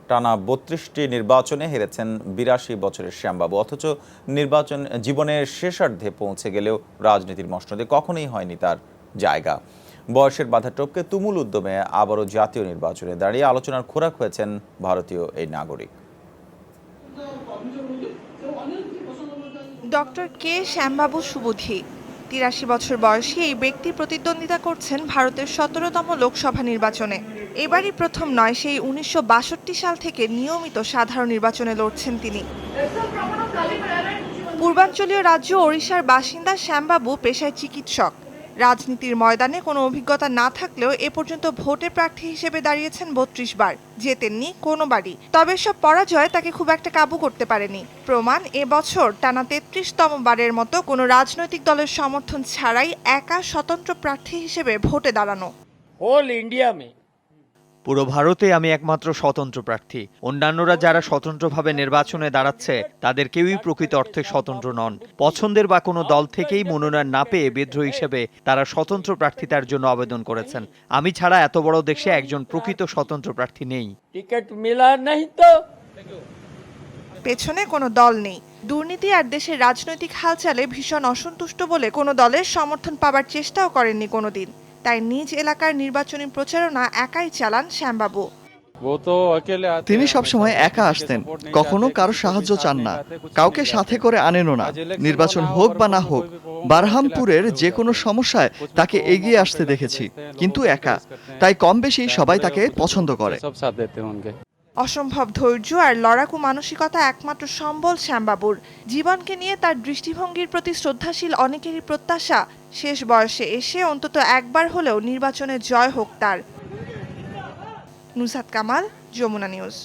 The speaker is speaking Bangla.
টানা ৩২টি নির্বাচনে হেরেছেন ৮২ বছরের শ্যামবাবু। অথচ নির্বাচন জীবনের শেষার্ধে পৌঁছে গেলেও রাজনীতির মসনদে কখনোই হয়নি তার জায়গা। বয়সের বাধা টপকে তুমুল উদ্যমে আবারও জাতীয় নির্বাচনে দাঁড়িয়ে আলোচনার খোরাক হয়েছেন ভারতীয় এই নাগরিক। ডক্টর কে শ্যামবাবু সুবুধি ৮৩ বছর বয়সী এই ব্যক্তি প্রতিদ্বন্দ্বিতা করছেন ভারতের ১৭তম লোকসভা নির্বাচনে। এবারই প্রথম নয়, সেই ১৯৬২ সাল থেকে নিয়মিত সাধারণ নির্বাচনে লড়ছেন তিনি। পূর্বাঞ্চলীয় রাজ্য ওড়িশার বাসিন্দা শ্যামবাবু পেশায় চিকিৎসক। রাজনীতির ময়দানে কোনো অভিজ্ঞতা না থাকলেও এ পর্যন্ত ভোটে প্রার্থী হিসেবে দাঁড়িয়েছেন ৩২ বার, জেতেননি কোনোবারই। তবে সব পরাজয় তাকে খুব একটা কাবু করতে পারেনি। প্রমাণ এবছর টানা ৩৩তম বারের মতো কোনো রাজনৈতিক দলের সমর্থন ছাড়াই একা স্বতন্ত্র প্রার্থী হিসেবে ভোটে দাঁড়ানো। হোল ইন্ডিয়া মে পুরো ভারতে আমি একমাত্র স্বতন্ত্র প্রার্থী। অন্যান্যরা যারা স্বতন্ত্রভাবে নির্বাচনে দাঁড়াচ্ছে তাদের কেউই প্রকৃত অর্থে স্বতন্ত্র নন। পছন্দের বা কোনো দল থেকেই মনোনয়ন না পেয়ে বিদ্রোহী হিসেবে তারা স্বতন্ত্র প্রার্থিতার জন্য আবেদন করেছেন। আমি ছাড়া এত বড় দেশে একজন প্রকৃত স্বতন্ত্র প্রার্থী নেই। টিকিট মিলা नहीं তো পেছনে কোনো দল নেই। দুর্নীতি আর দেশের রাজনৈতিক হালচালে ভীষণ অসন্তুষ্ট বলে কোনো দলের সমর্থন পাবার চেষ্টাও করেননি কোনোদিন। তাই নিজ এলাকার নির্বাচনী প্রচারণা একাই চালান শ্যামবাবু। তিনি সবসময় একা আসতেন, কখনো কারো সাহায্য চান না, কাউকে সাথে করে আনেনও না। নির্বাচন হোক বা না হোক, বারহামপুরের যে কোনো সমস্যায় তাকে এগিয়ে আসতে দেখেছি, কিন্তু একা। তাই কম বেশি সবাই তাকে পছন্দ করে। অসম্ভব ধৈর্য আর লড়াকু মানসিকতা একমাত্র সম্বল শ্যামবাবুর। জীবনকে নিয়ে তার দৃষ্টিভঙ্গির প্রতি শ্রদ্ধাশীল অনেকেরই প্রত্যাশা শেষ বয়সে এসে অন্তত একবার হলেও নির্বাচনে জয় হোক তার। নুসরাত কামাল, যমুনা নিউজ।